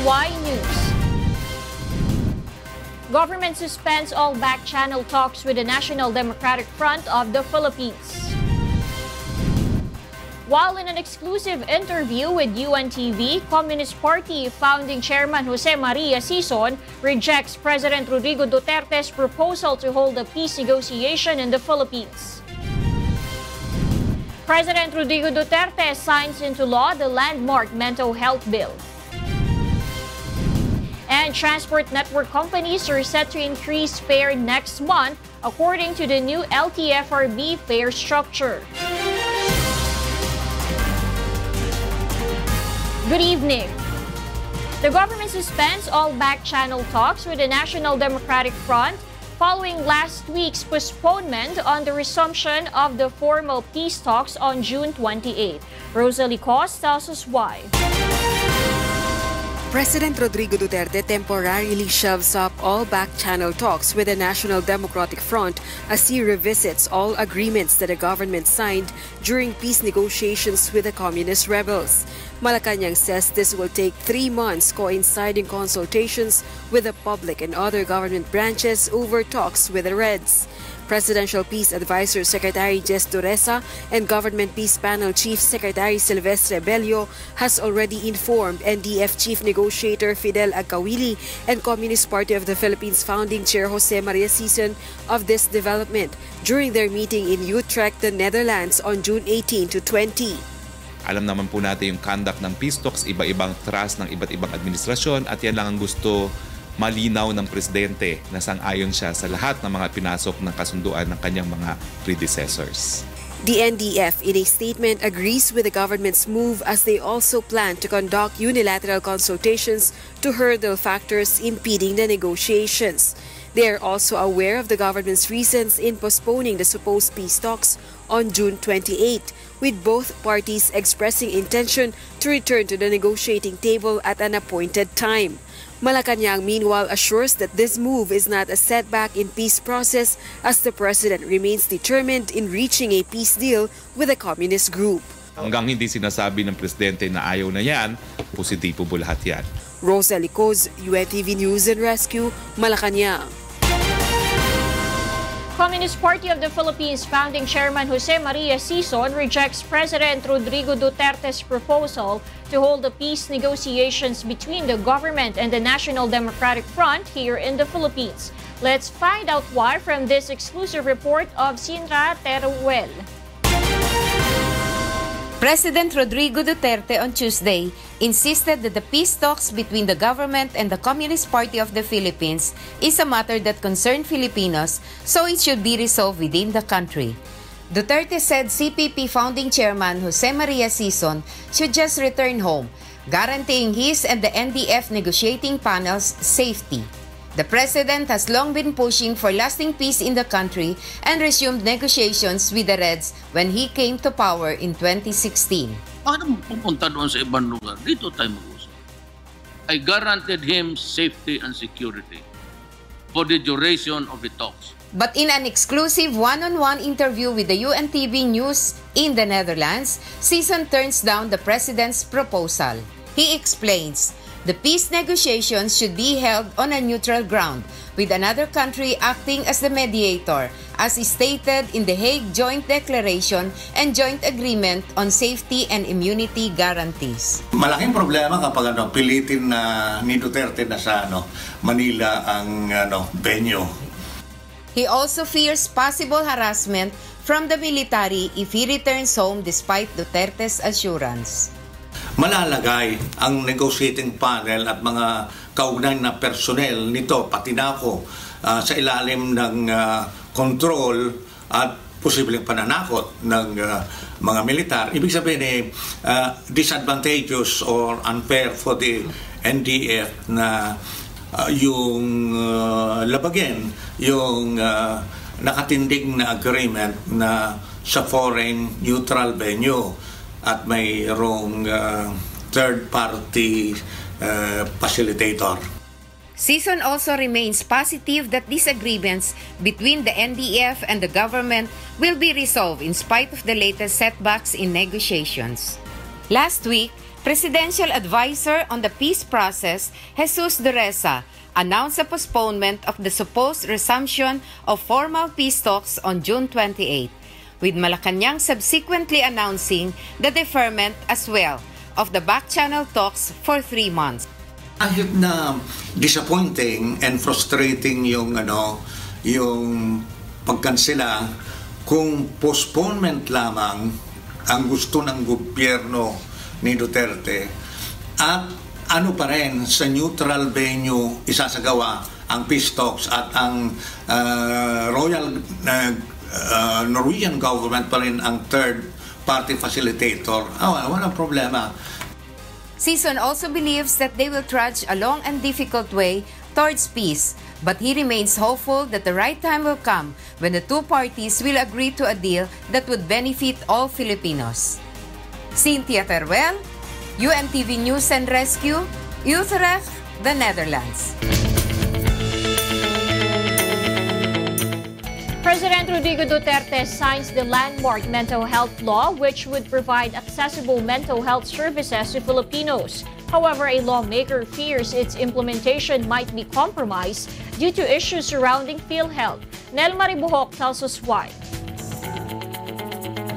TNY News. Government suspends all back-channel talks with the National Democratic Front of the Philippines. While in an exclusive interview with UNTV, Communist Party founding chairman Jose Maria Sison rejects President Rodrigo Duterte's proposal to hold a peace negotiation in the Philippines. President Rodrigo Duterte signs into law the landmark mental health bill. And transport network companies are set to increase fare next month according to the new LTFRB fare structure. Good evening. The government suspends all back-channel talks with the National Democratic Front following last week's postponement on the resumption of the formal peace talks on June 28. Rosalie Cos tells us why. President Rodrigo Duterte temporarily shoves up all back-channel talks with the National Democratic Front as he revisits all agreements that the government signed during peace negotiations with the communist rebels. Malacanang says this will take 3 months coinciding consultations with the public and other government branches over talks with the Reds. Presidential Peace Advisor Secretary Jess Dureza and Government Peace Panel Chief Secretary Silvestre Bello has already informed NDF Chief Negotiator Fidel Agkawili and Communist Party of the Philippines founding chair Jose Maria Sison of this development during their meeting in Utrecht, the Netherlands on June 18 to 20. Alam naman po natin yung conduct ng peace talks, iba-ibang thrust ng iba't ibang administrasyon at yan lang ang gusto malinaw ng presidente na sang-ayon siya sa lahat ng mga pinasok ng kasunduan ng kanyang mga predecessors. The NDF in a statement agrees with the government's move as they also plan to conduct unilateral consultations to hurdle factors impeding the negotiations. They are also aware of the government's reasons in postponing the supposed peace talks on June 28, with both parties expressing intention to return to the negotiating table at an appointed time. Malacanang meanwhile assures that this move is not a setback in peace process as the president remains determined in reaching a peace deal with the communist group. Hanggang hindi sinasabi ng presidente na ayaw na yan, positibo po lahat yan. Rosalie Cos, UNTV News and Rescue, Malacanang. Communist Party of the Philippines founding chairman Jose Maria Sison rejects President Rodrigo Duterte's proposal to hold the peace negotiations between the government and the National Democratic Front here in the Philippines. Let's find out why from this exclusive report of Sinra Teruel. President Rodrigo Duterte on Tuesday insisted that the peace talks between the government and the Communist Party of the Philippines is a matter that concerns Filipinos, so it should be resolved within the country. Duterte said CPP founding chairman Jose Maria Sison should just return home, guaranteeing his and the NDF negotiating panel's safety. The president has long been pushing for lasting peace in the country and resumed negotiations with the Reds when he came to power in 2016. Bakit mo pupunta doon sa ibang lugar? Dito tayo mag-usap. I guaranteed him safety and security for the duration of the talks. But in an exclusive one-on-one interview with the UNTV News in the Netherlands, Sison turns down the president's proposal. He explains, the peace negotiations should be held on a neutral ground, with another country acting as the mediator, as is stated in the Hague Joint Declaration and Joint Agreement on Safety and Immunity Guarantees. Malaking problema kapag pilitin na ni Duterte na sa Manila ang venue. He also fears possible harassment from the military if he returns home despite Duterte's assurance. Malalagay ang negotiating panel at mga kaugnay na personnel nito, pati na ako, sa ilalim ng control at posibleng pananakot ng mga militar. Ibig sabihin disadvantageous or unfair for the NDF na yung labagin, yung nakatindig na agreement na sa foreign neutral venue at mayroong third-party facilitator. Sison also remains positive that disagreements between the NDF and the government will be resolved in spite of the latest setbacks in negotiations. Last week, Presidential Advisor on the Peace Process, Jesus Dureza, announced a postponement of the supposed resumption of formal peace talks on June 28, with Malacanang subsequently announcing the deferment as well of the back-channel talks for 3 months. Kahit na disappointing and frustrating yung pagkansela, kung postponement lamang ang gusto ng gobyerno ni Duterte at ano pa rin sa neutral venue isasagawa ang peace talks at ang Norwegian government pa rin ang third party facilitator, walang problema. Sison also believes that they will trudge a long and difficult way towards peace, but he remains hopeful that the right time will come when the two parties will agree to a deal that would benefit all Filipinos. Cynthia Teruel, UNTV News and Rescue, Utrecht, the Netherlands. President Rodrigo Duterte signs the landmark mental health law, which would provide accessible mental health services to Filipinos. However, a lawmaker fears its implementation might be compromised due to issues surrounding Philhealth. Nel Maribuhok tells us why.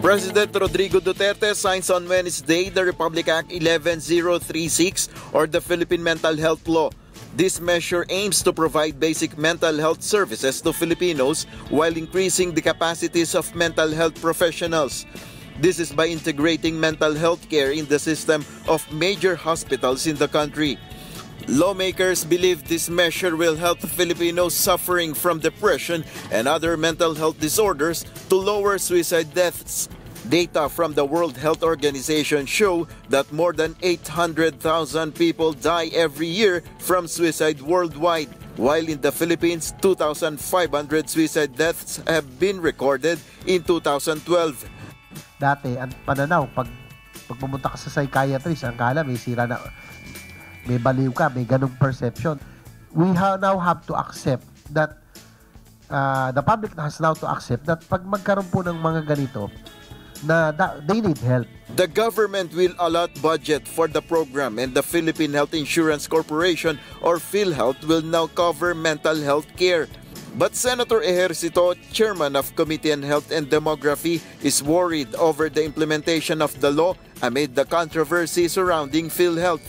President Rodrigo Duterte signs on Wednesday the Republic Act 11036 or the Philippine Mental Health Law. This measure aims to provide basic mental health services to Filipinos while increasing the capacities of mental health professionals. This is by integrating mental health care in the system of major hospitals in the country. Lawmakers believe this measure will help Filipinos suffering from depression and other mental health disorders to lower suicide deaths. Data from the World Health Organization show that more than 800,000 people die every year from suicide worldwide, while in the Philippines, 2,500 suicide deaths have been recorded in 2012. Dati, ang pananaw, pag pumunta ka sa psychiatrist, ang kala may sira na, may baliw ka, may ganong perception. We now have to accept that, the public has now to accept that pag magkaroon po ng mga ganito, they need help. The government will allot budget for the program and the Philippine Health Insurance Corporation or Philhealth will now cover mental health care. But Senator Ejercito, chairman of Committee on Health and Demography, is worried over the implementation of the law amid the controversy surrounding Philhealth.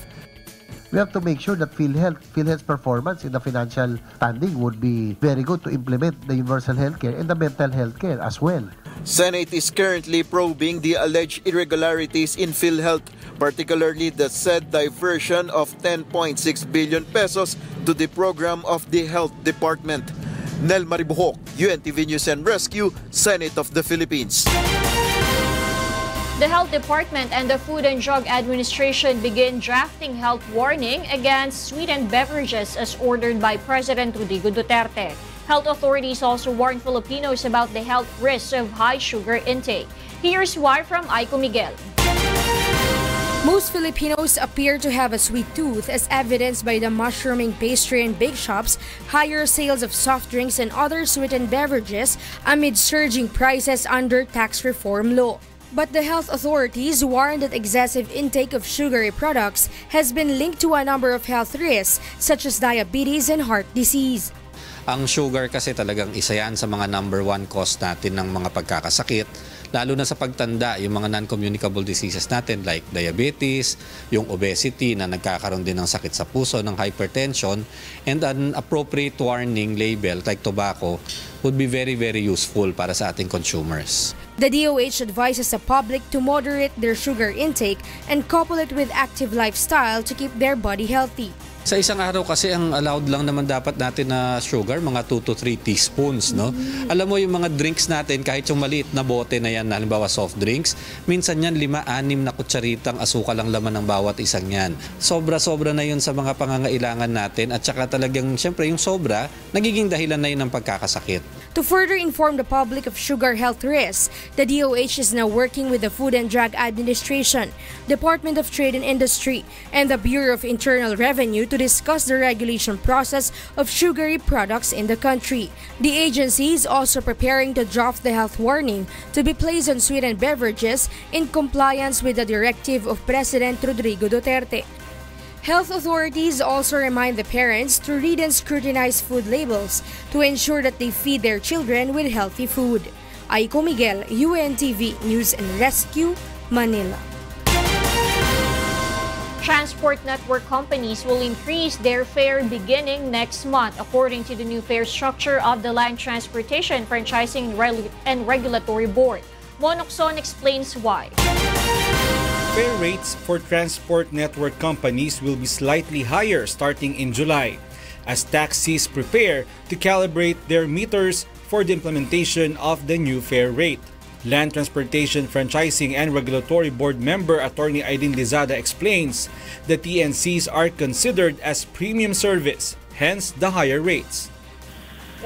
We have to make sure that Philhealth's performance in the financial standing would be very good to implement the universal health care and the mental health care as well. Senate is currently probing the alleged irregularities in Philhealth, particularly the said diversion of 10.6 billion pesos to the program of the Health Department. Nel Maribuhok, UNTV News and Rescue, Senate of the Philippines. The Health Department and the Food and Drug Administration begin drafting health warning against sweetened beverages as ordered by President Rodrigo Duterte. Health authorities also warn Filipinos about the health risks of high sugar intake. Here's why from Aiko Miguel. Most Filipinos appear to have a sweet tooth as evidenced by the mushrooming pastry and bake shops, higher sales of soft drinks and other sweetened beverages amid surging prices under tax reform law. But the health authorities warn that excessive intake of sugary products has been linked to a number of health risks such as diabetes and heart disease. Ang sugar kasi talagang isa yan sa mga #1 cause natin ng mga pagkakasakit, lalo na sa pagtanda, yung mga non-communicable diseases natin like diabetes, yung obesity na nagkakaroon din ng sakit sa puso, ng hypertension, and an appropriate warning label like tobacco would be very, very useful para sa ating consumers. The DOH advises the public to moderate their sugar intake and couple it with active lifestyle to keep their body healthy. Sa isang araw kasi ang allowed lang naman dapat natin na sugar, mga 2 to 3 teaspoons, no? Alam mo yung mga drinks natin, kahit yung maliit na bote na yan, halimbawa soft drinks, minsan yan 5-6 na kutsaritang asukal ang laman ng bawat isang yan. Sobra-sobra na yun sa mga pangangailangan natin at saka talagang, syempre yung sobra, nagiging dahilan na yun ng pagkakasakit. To further inform the public of sugar health risks, the DOH is now working with the Food and Drug Administration, Department of Trade and Industry, and the Bureau of Internal Revenue to discuss the regulation process of sugary products in the country. The agency is also preparing to draft the health warning to be placed on sweetened beverages in compliance with the directive of President Rodrigo Duterte. Health authorities also remind the parents to read and scrutinize food labels to ensure that they feed their children with healthy food. Aiko Miguel, UNTV News and Rescue, Manila. Transport network companies will increase their fare beginning next month, according to the new fare structure of the Land Transportation Franchising and Regulatory Board. Monokson explains why. Fare rates for transport network companies will be slightly higher starting in July, as taxis prepare to calibrate their meters for the implementation of the new fare rate. Land Transportation Franchising and Regulatory Board member Attorney Aidin Lizada explains that TNCs are considered as premium service, hence the higher rates.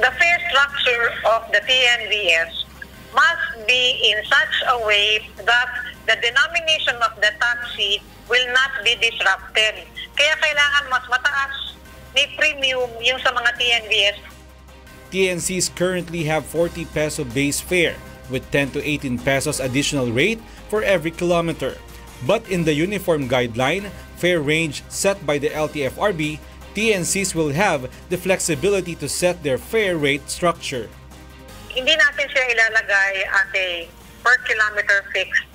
The fare structure of the TNVS must be in such a way that the denomination of the taxi will not be disrupted. Kaya kailangan mas mataas, may premium yung sa mga TNVS. TNCs currently have 40 peso base fare with 10 to 18 pesos additional rate for every kilometer. But in the uniform guideline, fare range set by the LTFRB, TNCs will have the flexibility to set their fare rate structure. Hindi natin siya ilalagay at a per kilometer fixed.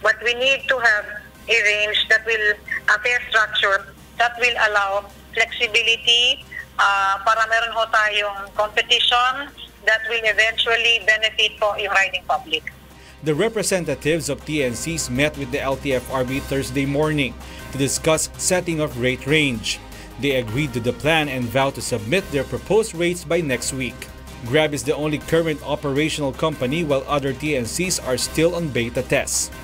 But we need to have a range that will, a fare structure that will allow flexibility para meron ho tayong competition that will eventually benefit po yung riding public. The representatives of TNCs met with the LTFRB Thursday morning to discuss setting of rate range. They agreed to the plan and vowed to submit their proposed rates by next week. Grab is the only current operational company while other TNCs are still on beta tests.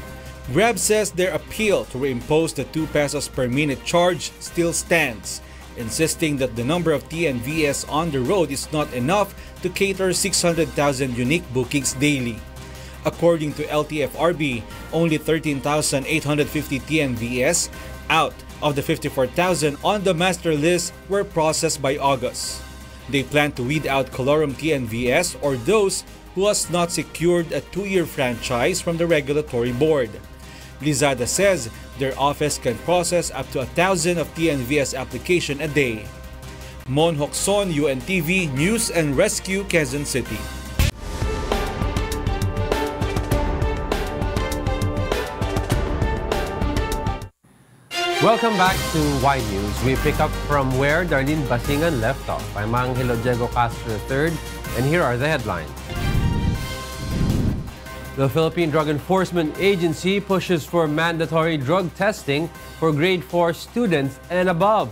Grab says their appeal to reimpose the 2 pesos per minute charge still stands, insisting that the number of TNVS on the road is not enough to cater 600,000 unique bookings daily. According to LTFRB, only 13,850 TNVS out of the 54,000 on the master list were processed by August. They plan to weed out colorum TNVS or those who has not secured a 2-year franchise from the regulatory board. Lizada says their office can process up to 1,000 of TNVS application a day. Mon Hokson, UNTV News and Rescue, Quezon City. Welcome back to Y News. We pick up from where Darlene Basingan left off. I'm Angelo Castro III, and here are the headlines. The Philippine Drug Enforcement Agency pushes for mandatory drug testing for grade 4 students and above.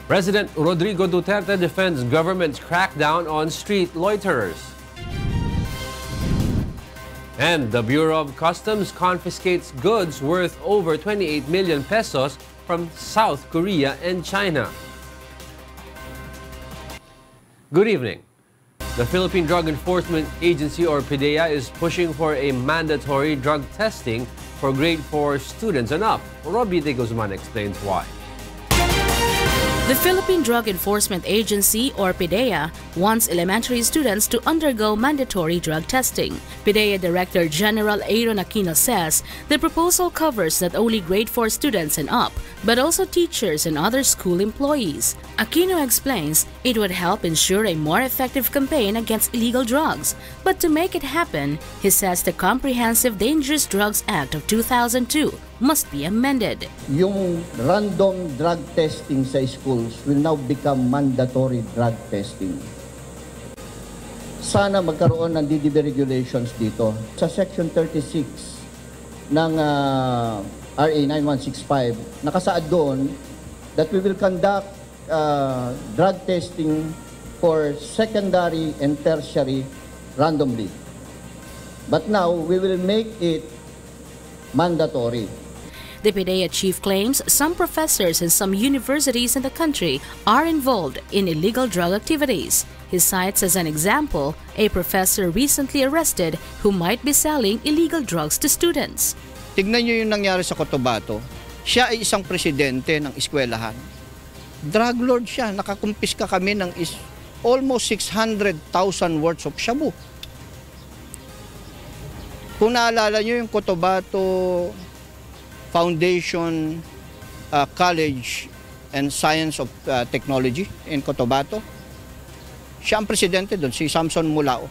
President Rodrigo Duterte defends government's crackdown on street loiterers. And the Bureau of Customs confiscates goods worth over 28 million pesos from South Korea and China. Good evening. The Philippine Drug Enforcement Agency, or PDEA, is pushing for a mandatory drug testing for grade 4 students and up. Robbie De Guzman explains why. The Philippine Drug Enforcement Agency, or PDEA, wants elementary students to undergo mandatory drug testing. PDEA Director General Aaron Aquino says the proposal covers not only grade 4 students and up, but also teachers and other school employees. Aquino explains it would help ensure a more effective campaign against illegal drugs. But to make it happen, he says the Comprehensive Dangerous Drugs Act of 2002 must be amended. Yung random drug testing sa schools will now become mandatory drug testing. Sana magkaroon ng DDB regulations dito. Sa Section 36 ng RA 9165, nakasaad doon that we will conduct drug testing for secondary and tertiary randomly. But now, we will make it mandatory. The PDEA chief claims some professors in some universities in the country are involved in illegal drug activities. He cites as an example a professor recently arrested who might be selling illegal drugs to students. Tignan nyo yung nangyari sa Cotabato. Siya ay isang presidente ng eskwelahan. Drug lord siya. Nakakumpiska kami ng almost 600,000 worth of shabu. Kung naalala nyo yung Cotabato Foundation College and Science of Technology in Cotabato, siya ang presidente doon, si Samson Mulao.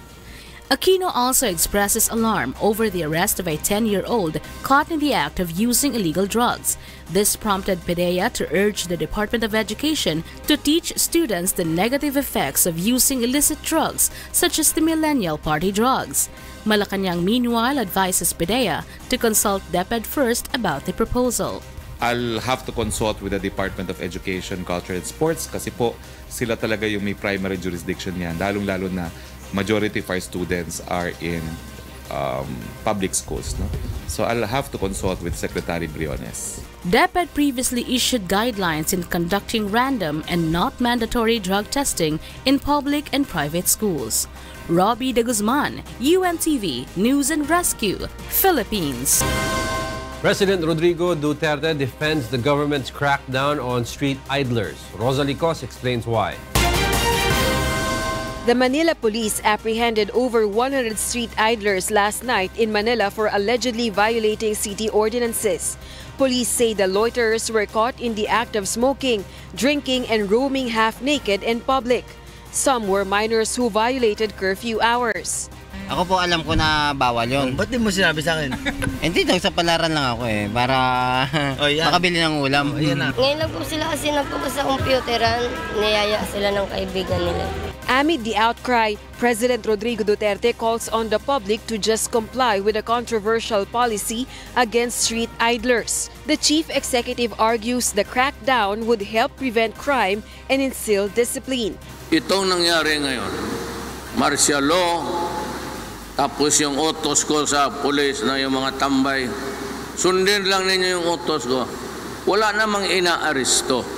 Aquino also expresses alarm over the arrest of a 10-year-old caught in the act of using illegal drugs. This prompted PDEA to urge the Department of Education to teach students the negative effects of using illicit drugs such as the Millennial Party drugs. Malacanang meanwhile advises PDEA to consult DepEd first about the proposal. I'll have to consult with the Department of Education, Culture and Sports kasi po sila talaga yung may primary jurisdiction niyan, lalong-lalo na majority of our students are in public schools. No? So I'll have to consult with Secretary Briones. DepEd previously issued guidelines in conducting random and not mandatory drug testing in public and private schools. Robbie De Guzman, UNTV News and Rescue, Philippines. President Rodrigo Duterte defends the government's crackdown on street idlers. Rosalie Cos explains why. The Manila police apprehended over 100 street idlers last night in Manila for allegedly violating city ordinances. Police say the loiterers were caught in the act of smoking, drinking, and roaming half-naked in public. Some were minors who violated curfew hours. Ako po alam ko na bawal yun. Ba't di mo sinabi sa akin? Hindi, sa palaran lang ako para makabili ng ulam. Ngayon lang po sila kasi nagpupas sa computeran, niyaya sila ng kaibigan nila. Amid the outcry, President Rodrigo Duterte calls on the public to just comply with a controversial policy against street idlers. The chief executive argues the crackdown would help prevent crime and instill discipline. Itong nangyari ngayon, martial law, tapos yung utos ko sa pulis na yung mga tambay, sundin lang ninyo yung utos ko. Wala namang ina-aresto.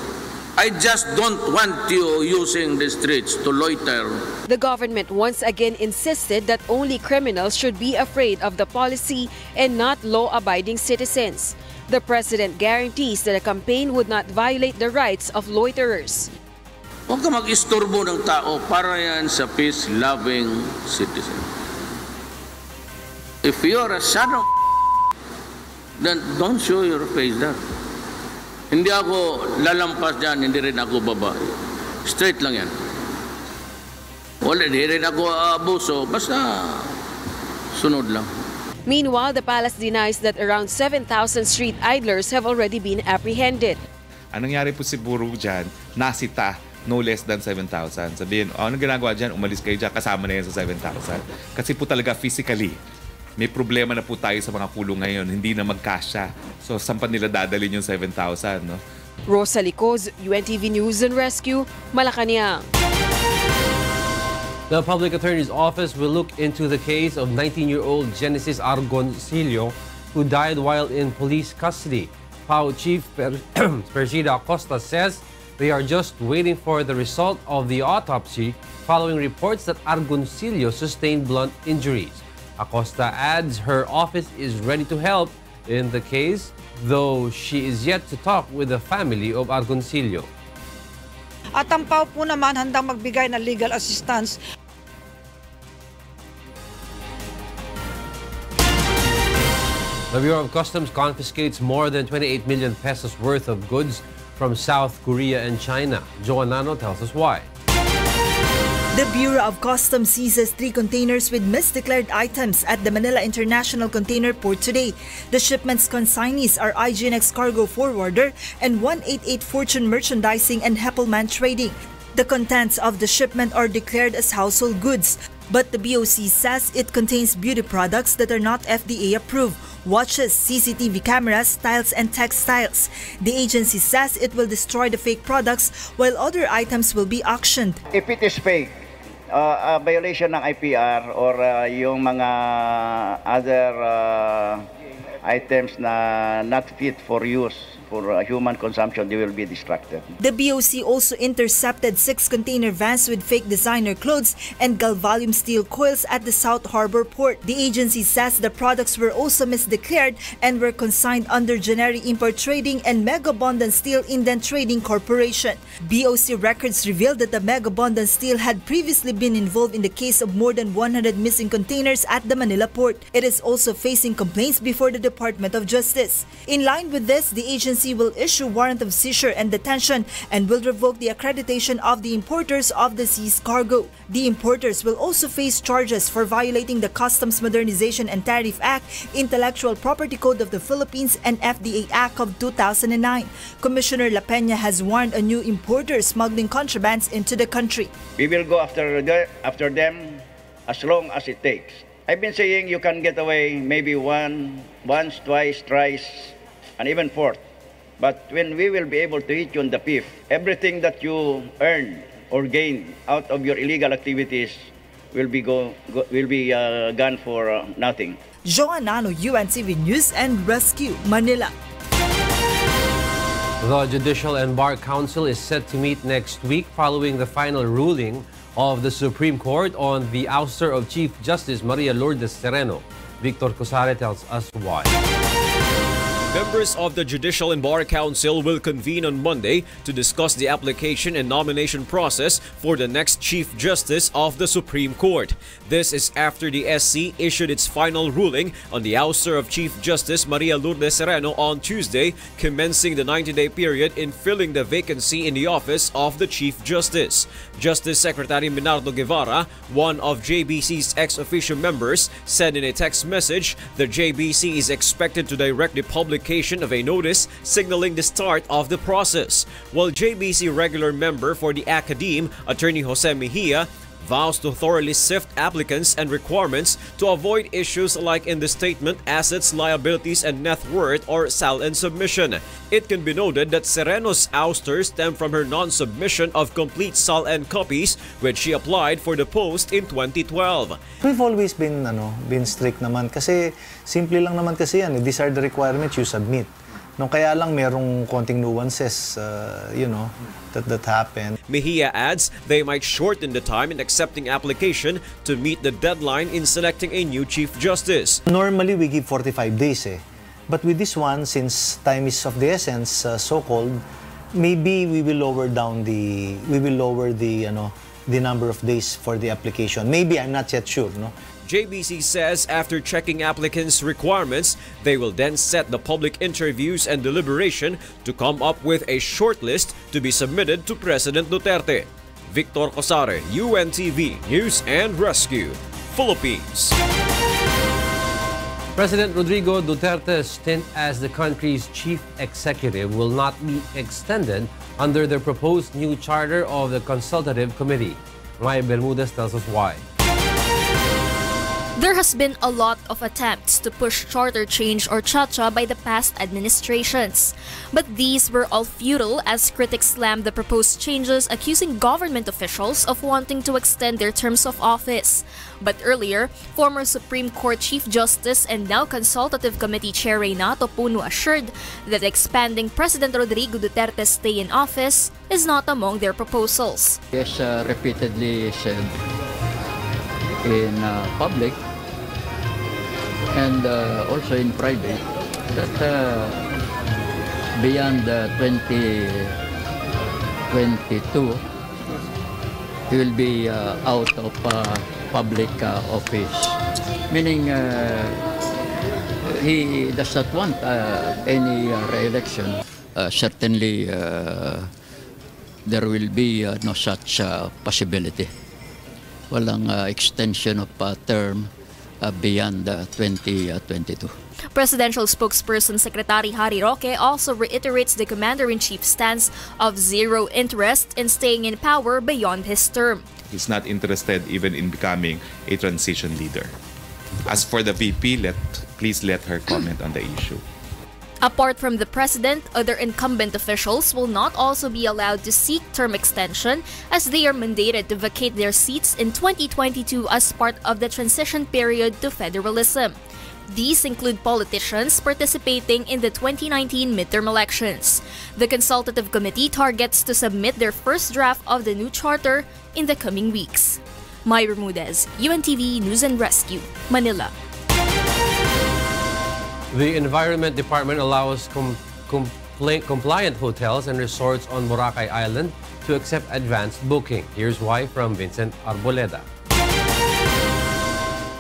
I just don't want you using the streets to loiter. The government once again insisted that only criminals should be afraid of the policy and not law-abiding citizens. The president guarantees that the campaign would not violate the rights of loiterers. Huwag ka mag-istorbo ng tao, para yan sa peace-loving citizen. If you're a son of then don't show your face there. Hindi ako lalampas dyan, hindi rin ako babae. Straight lang yan. Wala, hindi rin ako abuso, basta sunod lang. Meanwhile, the palace denies that around 7,000 street idlers have already been apprehended. Ang nangyari po siguro dyan, nasita no less than 7,000. Sabihin, ano ginagawa dyan? Umalis kayo dyan, kasama na yan sa 7,000. Kasi po talaga physically, may problema na po tayo sa mga pulong ngayon, hindi na magkasya. So, saan pa nila dadalhin yung 7,000, no? Rosalie Cos, UNTV News and Rescue, Malacanang. The Public Attorney's Office will look into the case of 19-year-old Genesis Argonio, who died while in police custody. PAO Chief Persida Acosta says they are just waiting for the result of the autopsy following reports that Argonio sustained blunt injuries. Acosta adds her office is ready to help in the case, though she is yet to talk with the family of Argonio. At ang PAO po naman handang magbigay ng legal assistance. The Bureau of Customs confiscates more than 28 million pesos worth of goods from South Korea and China. Joanano tells us why. The Bureau of Customs seizes 3 containers with misdeclared items at the Manila International Container Port today. The shipment's consignees are IGNX Cargo Forwarder and 188 Fortune Merchandising and Heppelman Trading. The contents of the shipment are declared as household goods, but the BOC says it contains beauty products that are not FDA approved, watches, CCTV cameras, tiles, and textiles. The agency says it will destroy the fake products while other items will be auctioned. If it is fake, a violation ng IPR or yung mga other items na not fit for use for human consumption, they will be destructed. The BOC also intercepted 6 container vans with fake designer clothes and galvalume steel coils at the South Harbor port. The agency says the products were also misdeclared and were consigned under Generic Import Trading and Megabondan Steel Indent Trading Corporation. BOC records revealed that the Megabondan Steel had previously been involved in the case of more than 100 missing containers at the Manila port. It is also facing complaints before the Department of Justice. In line with this, the agency will issue warrant of seizure and detention and will revoke the accreditation of the importers of the seized cargo. The importers will also face charges for violating the Customs Modernization and Tariff Act, Intellectual Property Code of the Philippines, and FDA Act of 2009. Commissioner La Peña has warned a new importer smuggling contrabands into the country. We will go after them as long as it takes. I've been saying you can get away maybe once, twice, thrice, and even fourth. But when we will be able to hit you on the fifth, everything that you earn or gain out of your illegal activities will be gone for nothing. Joanano, UNTV News and Rescue, Manila. The Judicial and Bar Council is set to meet next week following the final ruling of the Supreme Court on the ouster of Chief Justice Maria Lourdes Sereno. Victor Cosare tells us why. Members of the Judicial and Bar Council will convene on Monday to discuss the application and nomination process for the next Chief Justice of the Supreme Court. This is after the SC issued its final ruling on the ouster of Chief Justice Maria Lourdes Sereno on Tuesday, commencing the 90-day period in filling the vacancy in the office of the Chief Justice. Justice Secretary Minardo Guevara, one of JBC's ex-officio members, said in a text message that JBC is expected to direct the publication of a notice signaling the start of the process, while JBC regular member for the Academe, Attorney Jose Mejia, vows to thoroughly sift applicants and requirements to avoid issues like in the statement assets, liabilities, and net worth or SAL and submission. It can be noted that Sereno's ouster stemmed from her non-submission of complete SAL and copies which she applied for the post in 2012. We've always been strict naman kasi simple lang naman kasi yan. These are the requirements you submit. Nung kaya lang merong konting nuances, that happened. Mejia adds they might shorten the time in accepting application to meet the deadline in selecting a new Chief Justice. Normally, we give 45 days But with this one, since time is of the essence, so-called, maybe we will lower the number of days for the application. Maybe, I'm not yet sure, no? JBC says after checking applicants' requirements, they will then set the public interviews and deliberation to come up with a shortlist to be submitted to President Duterte. Victor Cosare, UNTV News and Rescue, Philippines. President Rodrigo Duterte's stint as the country's chief executive will not be extended under the proposed new charter of the Consultative Committee. Maya Bermudez tells us why. There has been a lot of attempts to push charter change or cha-cha by the past administrations. But these were all futile as critics slammed the proposed changes, accusing government officials of wanting to extend their terms of office. But earlier, former Supreme Court Chief Justice and now Consultative Committee Chair Renato Puno assured that expanding President Rodrigo Duterte's stay in office is not among their proposals. He has repeatedly said in public and also in private that beyond 2022 he will be out of public office, meaning he does not want any re-election. Certainly there will be no such possibility. Walang extension of term beyond 2022. Presidential spokesperson Secretary Harry Roque also reiterates the Commander-in-Chief's stance of zero interest in staying in power beyond his term. He's not interested even in becoming a transition leader. As for the VP, please let her comment on the issue. Apart from the president, other incumbent officials will not also be allowed to seek term extension as they are mandated to vacate their seats in 2022 as part of the transition period to federalism. These include politicians participating in the 2019 midterm elections. The consultative committee targets to submit their first draft of the new charter in the coming weeks. May Bermudez, UNTV News and Rescue, Manila. The Environment Department allows compliant hotels and resorts on Boracay Island to accept advanced booking. Here's why from Vincent Arboleda.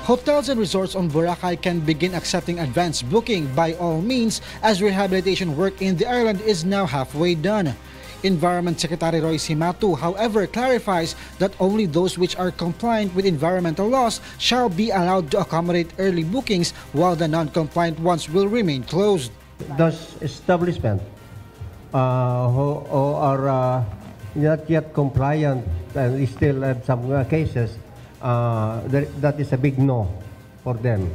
Hotels and resorts on Boracay can begin accepting advance booking by all means as rehabilitation work in the island is now halfway done. Environment Secretary Roy Simatu, however, clarifies that only those which are compliant with environmental laws shall be allowed to accommodate early bookings while the non-compliant ones will remain closed. Those establishments who are not yet compliant and still have some cases, that is a big no for them.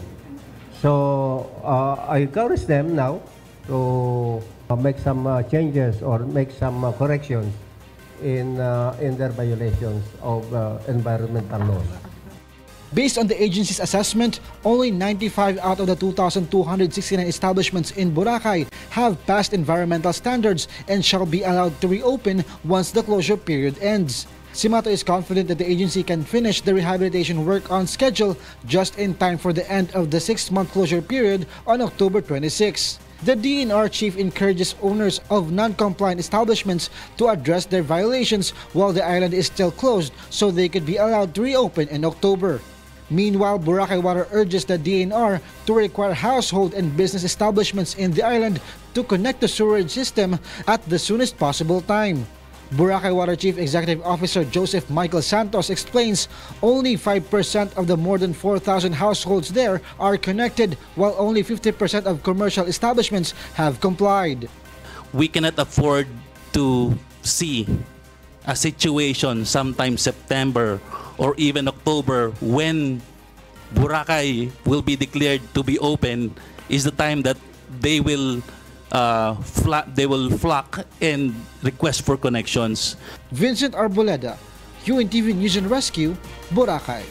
So I encourage them now to make some changes or make some corrections in their violations of environmental laws. Based on the agency's assessment, only 95 out of the 2,269 establishments in Boracay have passed environmental standards and shall be allowed to reopen once the closure period ends. Simatu is confident that the agency can finish the rehabilitation work on schedule just in time for the end of the 6-month closure period on October 26. The DNR chief encourages owners of non-compliant establishments to address their violations while the island is still closed so they could be allowed to reopen in October. Meanwhile, Boracay Water urges the DNR to require household and business establishments in the island to connect the sewerage system at the soonest possible time. Boracay Water Chief Executive Officer Joseph Michael Santos explains only 5% of the more than 4,000 households there are connected, while only 50% of commercial establishments have complied. We cannot afford to see a situation sometime September or even October when Boracay will be declared to be open is the time that they will flock and request for connections. Vincent Arboleda, UNTV News and Rescue, Boracay.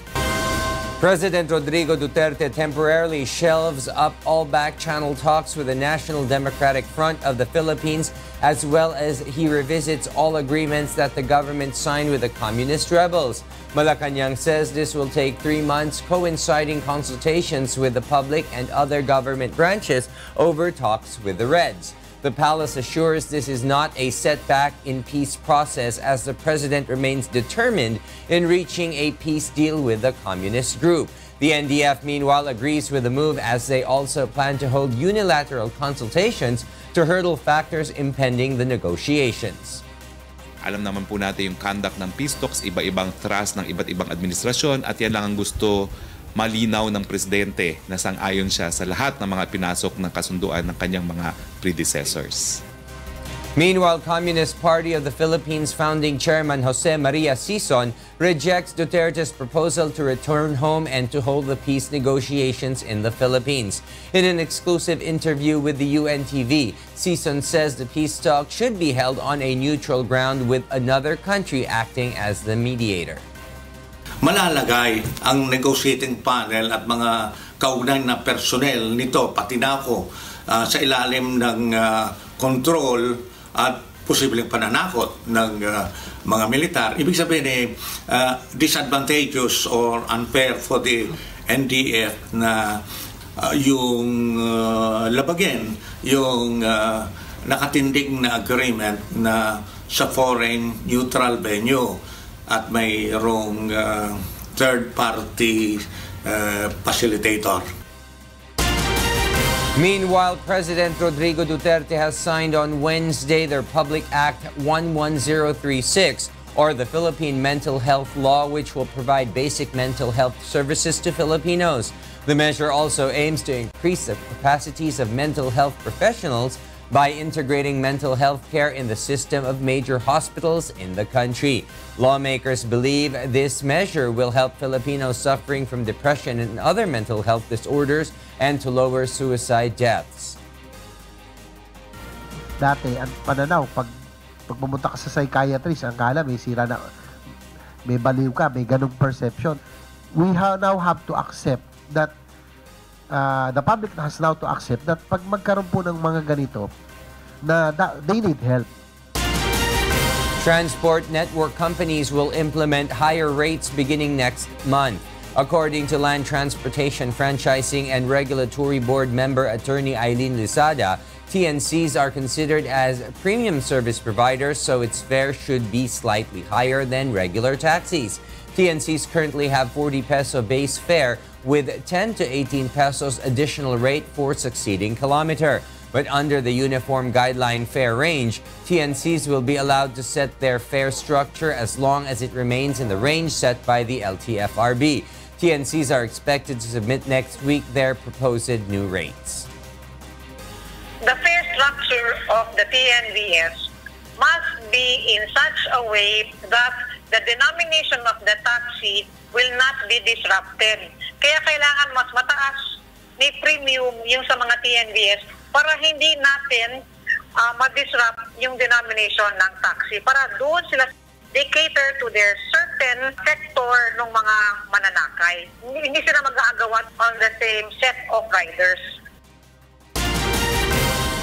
President Rodrigo Duterte temporarily shelves up all back-channel talks with the National Democratic Front of the Philippines, as well as he revisits all agreements that the government signed with the communist rebels. Malacanang says this will take 3 months, coinciding consultations with the public and other government branches over talks with the Reds. The palace assures this is not a setback in peace process as the president remains determined in reaching a peace deal with the communist group. The NDF meanwhile agrees with the move as they also plan to hold unilateral consultations to hurdle factors impending the negotiations. Alam naman po natin yung conduct ng peace talks, iba-ibang thrust ng iba't ibang administrasyon at yan lang ang gusto malinaw ng presidente na sang-ayon siya sa lahat ng mga pinasok ng kasunduan ng kanyang mga predecessors. Meanwhile, Communist Party of the Philippines founding chairman Jose Maria Sison rejects Duterte's proposal to return home and to hold the peace negotiations in the Philippines. In an exclusive interview with the UNTV, Sison says the peace talks should be held on a neutral ground with another country acting as the mediator. Malalagay ang negotiating panel at mga kaugnay na personnel nito, pati na ako, sa ilalim ng control at posibleng pananakot ng mga militar. Ibig sabihin disadvantageous or unfair for the NDF na yung labagin, yung nakatindig na agreement na sa foreign neutral venue at mayroong third-party facilitator. Meanwhile, President Rodrigo Duterte has signed on Wednesday the Republic Act 11036, or the Philippine Mental Health Law, which will provide basic mental health services to Filipinos. The measure also aims to increase the capacities of mental health professionals by integrating mental health care in the system of major hospitals in the country. Lawmakers believe this measure will help Filipinos suffering from depression and other mental health disorders and to lower suicide deaths. Dati, ang pananaw, pag pumunta ka sa psychiatrist, ang kala may sira na, may baliw ka, may ganong perception. We now have to accept that the public has now to accept that pag magkaroon po ng mga ganito, na they need help. Transport network companies will implement higher rates beginning next month. According to Land Transportation Franchising and Regulatory Board member attorney Eileen Lizada, TNCs are considered as premium service providers, so its fare should be slightly higher than regular taxis. TNCs currently have 40 peso base fare with 10 to 18 pesos additional rate for succeeding kilometer. But under the Uniform Guideline fare range, TNCs will be allowed to set their fare structure as long as it remains in the range set by the LTFRB. TNCs are expected to submit next week their proposed new rates. The fare structure of the TNVS must be in such a way that the denomination of the taxi will not be disrupted. Kaya kailangan mas mataas ni premium yung sa mga TNVS para hindi natin ma-disrupt yung denomination ng taxi. Para doon sila, they cater to their certain sector ng mga mananakay. Hindi sila mag-aagawan on the same set of riders.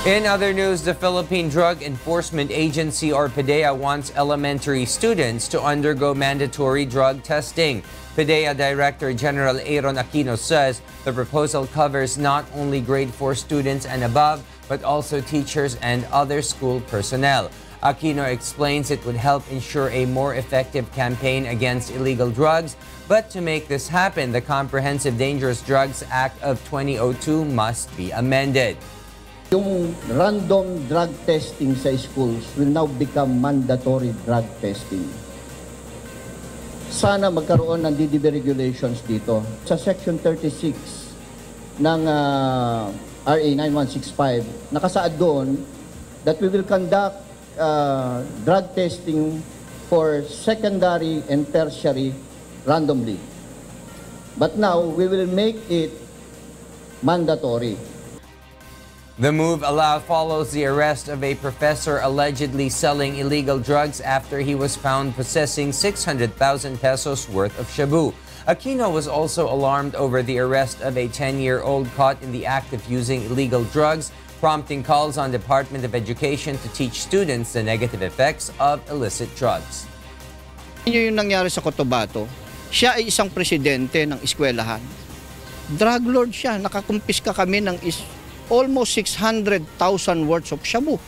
In other news, the Philippine Drug Enforcement Agency or PDEA wants elementary students to undergo mandatory drug testing. PDEA Director General Aaron Aquino says the proposal covers not only grade 4 students and above, but also teachers and other school personnel. Aquino explains it would help ensure a more effective campaign against illegal drugs, but to make this happen, the Comprehensive Dangerous Drugs Act of 2002 must be amended. Yung random drug testing sa schools will now become mandatory drug testing. Sana magkaroon ng DDB regulations dito. Sa Section 36 ng RA 9165, nakasaad doon that we will conduct drug testing for secondary and tertiary randomly. But now, we will make it mandatory. The move follows the arrest of a professor allegedly selling illegal drugs after he was found possessing 600,000 pesos worth of shabu. Aquino was also alarmed over the arrest of a 10-year-old caught in the act of using illegal drugs, prompting calls on Department of Education to teach students the negative effects of illicit drugs. Yung nangyari sa Cotabato, siya ay isang presidente ng eskwelahan. Drug lord siya, nakakumpiska kami ng almost 600,000 worth of shabu.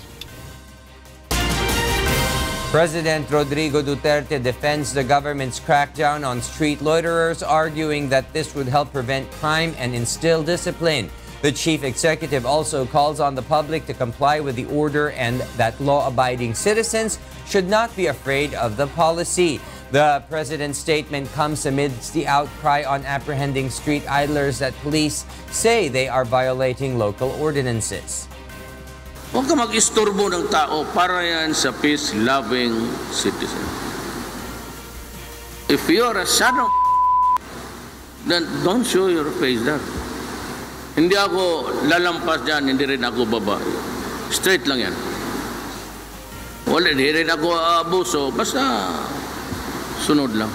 President Rodrigo Duterte defends the government's crackdown on street loiterers, arguing that this would help prevent crime and instill discipline. The chief executive also calls on the public to comply with the order and that law-abiding citizens should not be afraid of the policy. The president's statement comes amidst the outcry on apprehending street idlers that police say they are violating local ordinances. Huwag ka mag-istorbo ng tao, para yan sa peace-loving citizen. If you're a son of then don't show your face there. Hindi ako lalampas dyan, hindi rin ako babae. Straight lang yan. Wala, hindi rin ako abuso, basta sunod lang.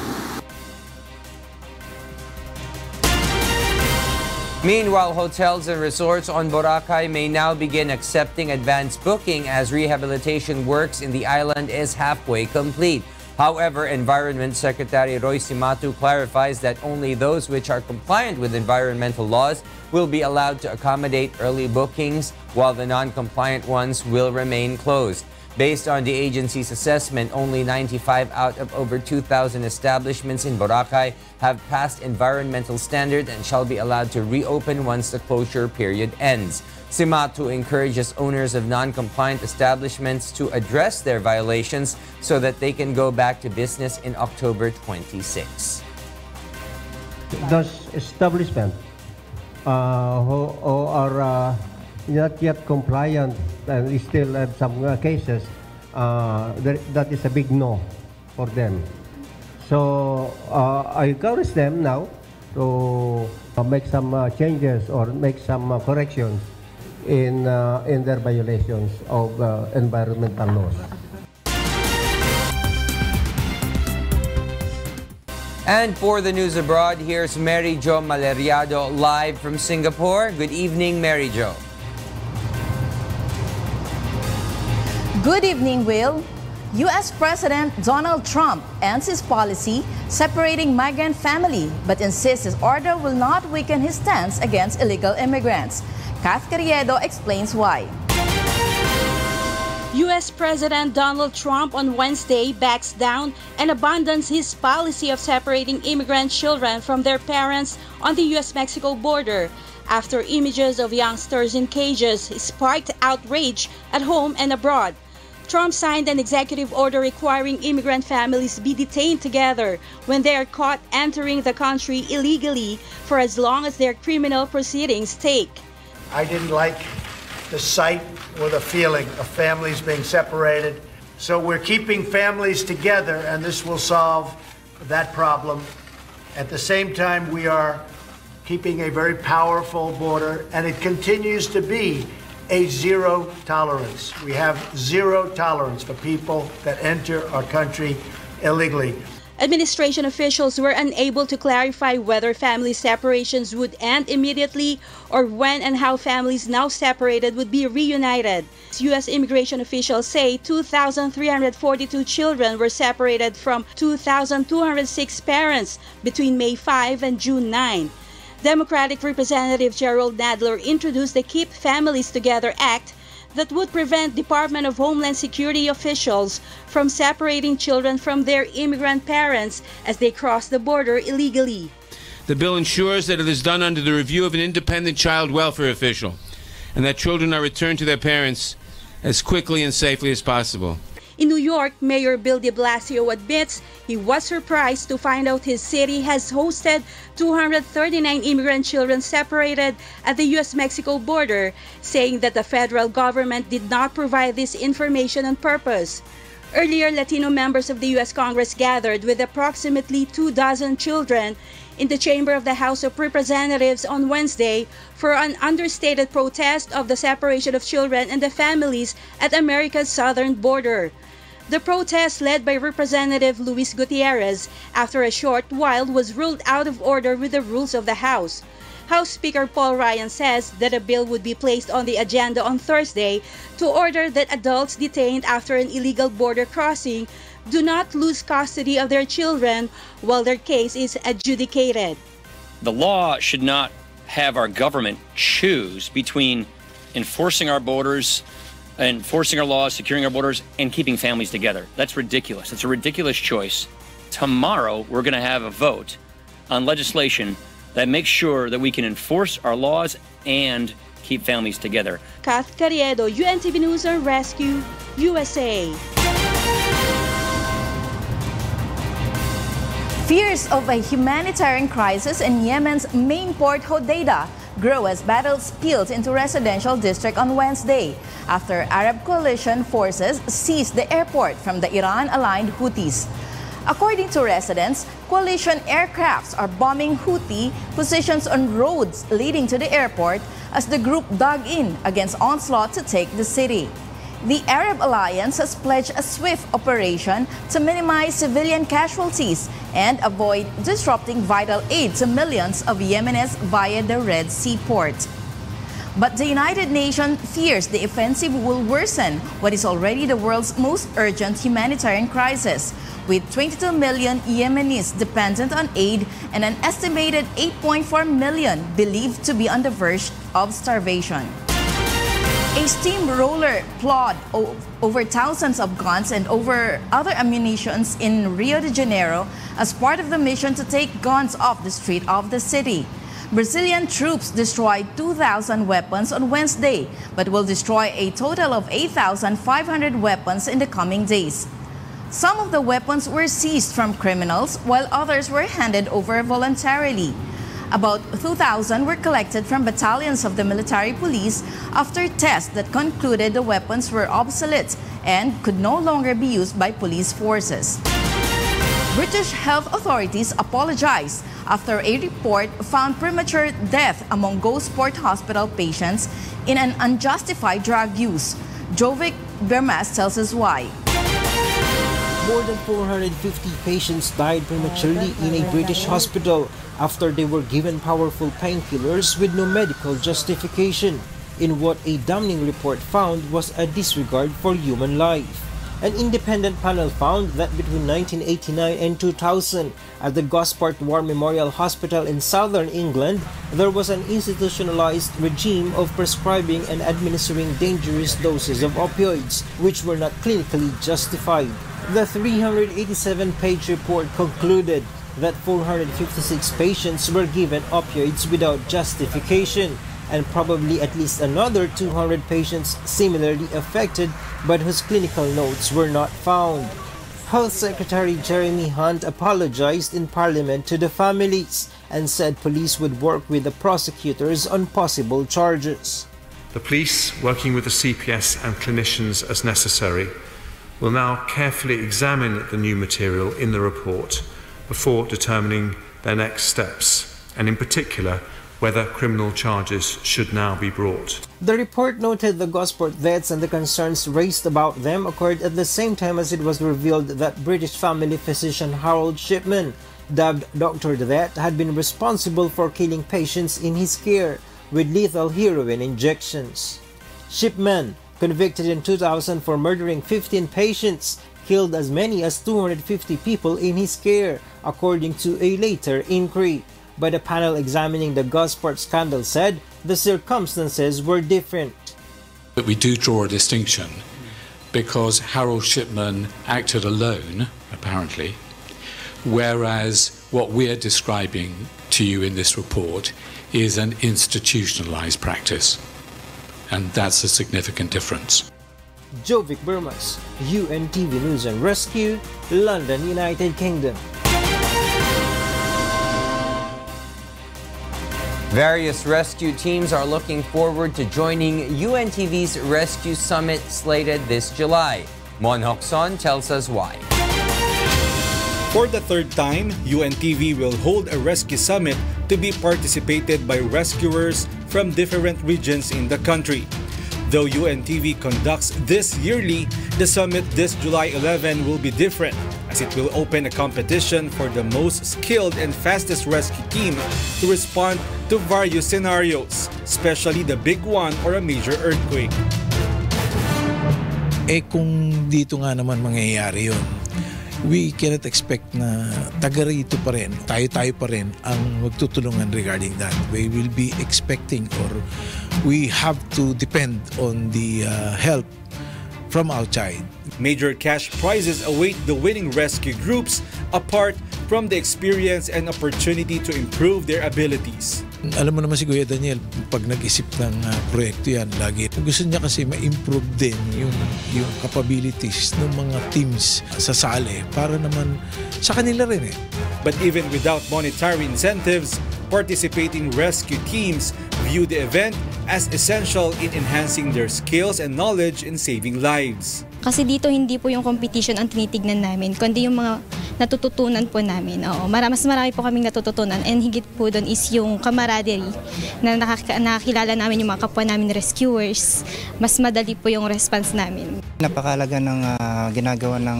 Meanwhile, hotels and resorts on Boracay may now begin accepting advance booking as rehabilitation works in the island is halfway complete. However, Environment Secretary Roy Simatu clarifies that only those which are compliant with environmental laws will be allowed to accommodate early bookings, while the non-compliant ones will remain closed. Based on the agency's assessment, only 95 out of over 2,000 establishments in Boracay have passed environmental standard and shall be allowed to reopen once the closure period ends. Simatu encourages owners of non-compliant establishments to address their violations so that they can go back to business in October 26. Those establishments who are not yet compliant and we still have some cases, that is a big no for them. So I encourage them now to make some changes or make some corrections in their violations of environmental laws. And for the news abroad, here's Mary Jo Maleriado live from Singapore. Good evening, Mary Jo. Good evening, Will. U.S. President Donald Trump ends his policy separating migrant family, but insists his order will not weaken his stance against illegal immigrants. Kath Carriedo explains why. U.S. President Donald Trump on Wednesday backs down and abandons his policy of separating immigrant children from their parents on the U.S.-Mexico border after images of youngsters in cages sparked outrage at home and abroad. Trump signed an executive order requiring immigrant families be detained together when they are caught entering the country illegally for as long as their criminal proceedings take. I didn't like the sight or the feeling of families being separated. So we're keeping families together, and this will solve that problem. At the same time, we are keeping a very powerful border, and it continues to be a zero tolerance. We have zero tolerance for people that enter our country illegally. Administration officials were unable to clarify whether family separations would end immediately or when and how families now separated would be reunited. U.S. immigration officials say 2,342 children were separated from 2,206 parents between May 5 and June 9. Democratic Representative Gerald Nadler introduced the Keep Families Together Act that would prevent Department of Homeland Security officials from separating children from their immigrant parents as they cross the border illegally. The bill ensures that it is done under the review of an independent child welfare official and that children are returned to their parents as quickly and safely as possible. In New York, Mayor Bill de Blasio admits he was surprised to find out his city has hosted 239 immigrant children separated at the U.S.-Mexico border, saying that the federal government did not provide this information on purpose. Earlier, Latino members of the U.S. Congress gathered with approximately 24 children in the chamber of the House of Representatives on Wednesday for an understated protest of the separation of children and the families at America's southern border. The protest, led by Representative Luis Gutierrez, after a short while was ruled out of order with the rules of the House. House Speaker Paul Ryan says that a bill would be placed on the agenda on Thursday to order that adults detained after an illegal border crossing do not lose custody of their children while their case is adjudicated. The law should not have our government choose between enforcing our borders, enforcing our laws, securing our borders, and keeping families together. That's ridiculous. It's a ridiculous choice. Tomorrow, we're going to have a vote on legislation that makes sure that we can enforce our laws and keep families together. Kath Carriedo, UNTV News and Rescue, USA. Fears of a humanitarian crisis in Yemen's main port Hodeidah grow as battles spilled into residential district on Wednesday after Arab coalition forces seized the airport from the Iran-aligned Houthis. According to residents, coalition aircrafts are bombing Houthi positions on roads leading to the airport as the group dug in against onslaught to take the city. The Arab Alliance has pledged a swift operation to minimize civilian casualties and avoid disrupting vital aid to millions of Yemenis via the Red Sea port. But the United Nations fears the offensive will worsen what is already the world's most urgent humanitarian crisis, with 22 million Yemenis dependent on aid and an estimated 8.4 million believed to be on the verge of starvation. A steamroller plowed over thousands of guns and over other ammunitions in Rio de Janeiro as part of the mission to take guns off the street of the city. Brazilian troops destroyed 2,000 weapons on Wednesday, but will destroy a total of 8,500 weapons in the coming days. Some of the weapons were seized from criminals, while others were handed over voluntarily. About 2,000 were collected from battalions of the military police after tests that concluded the weapons were obsolete and could no longer be used by police forces. British health authorities apologized after a report found premature death among Gosport Hospital patients in an unjustified drug use. Jovic Bermas tells us why. More than 450 patients died prematurely in a British hospital after they were given powerful painkillers with no medical justification, in what a damning report found was a disregard for human life. An independent panel found that between 1989 and 2000, at the Gosport War Memorial Hospital in southern England, there was an institutionalized regime of prescribing and administering dangerous doses of opioids, which were not clinically justified. The 387-page report concluded that 456 patients were given opioids without justification, and probably at least another 200 patients similarly affected but whose clinical notes were not found. Health Secretary Jeremy Hunt apologized in Parliament to the families and said police would work with the prosecutors on possible charges. The police, working with the CPS and clinicians as necessary, will now carefully examine the new material in the report before determining their next steps, and in particular, whether criminal charges should now be brought. The report noted the Gosport deaths and the concerns raised about them occurred at the same time as it was revealed that British family physician Harold Shipman, dubbed Dr. Death, had been responsible for killing patients in his care with lethal heroin injections. Shipman, convicted in 2000 for murdering 15 patients, killed as many as 250 people in his care, according to a later inquiry. But a panel examining the Gosport scandal said the circumstances were different. But we do draw a distinction because Harold Shipman acted alone, apparently, whereas what we're describing to you in this report is an institutionalized practice. And that's a significant difference. Jovic Burmas, UNTV News and Rescue, London, United Kingdom. Various rescue teams are looking forward to joining UNTV's Rescue Summit slated this July. Mon Hokson tells us why. For the third time, UNTV will hold a rescue summit to be participated by rescuers from different regions in the country. Though UNTV conducts this yearly, the summit this July 11 will be different, as it will open a competition for the most skilled and fastest rescue team to respond to various scenarios, especially the big one or a major earthquake. Kung dito nga naman mangyayari yun, we cannot expect na taga rito pa rin, tayo pa rin ang magtutulungan regarding that. We will be expecting, or we have to depend on the help from outside. Major cash prizes await the winning rescue groups, apart from the experience and opportunity to improve their abilities. Alam mo naman si Kuya Daniel, pag nag-isip ng proyekto yan, lagi gusto niya kasi ma-improve din yung capabilities ng mga teams sa sali para naman sa kanila rin eh. But even without monetary incentives, participating rescue teams view the event as essential in enhancing their skills and knowledge in saving lives. Kasi dito hindi po yung competition ang tinitignan namin, kundi yung mga natututunan po namin. Oo, mas marami po kaming natututunan, and higit po doon is yung camaraderie na nakakilala namin yung mga kapwa namin rescuers. Mas madali po yung response namin. Napakalaga ng ginagawa ng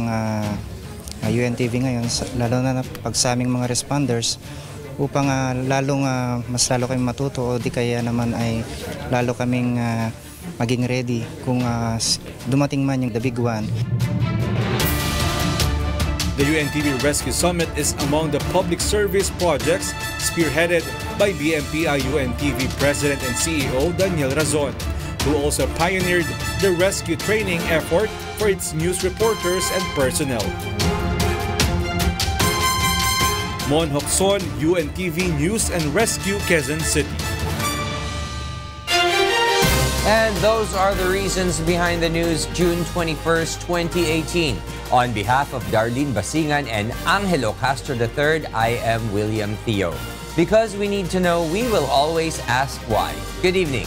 UNTV ngayon, lalo na pag sa aming mga responders, upang mas lalo kaming matuto, o di kaya naman ay lalo kaming maging ready kung dumating man yung the big one. The UNTV Rescue Summit is among the public service projects spearheaded by BMPI UNTV President and CEO Daniel Razon, who also pioneered the rescue training effort for its news reporters and personnel. Mon Hokson, UNTV News and Rescue, Quezon City. And those are the reasons behind the news, June 21st, 2018. On behalf of Darlene, Basingan, and Angelo Castro III, I am William Thio. Because we need to know, we will always ask why. Good evening.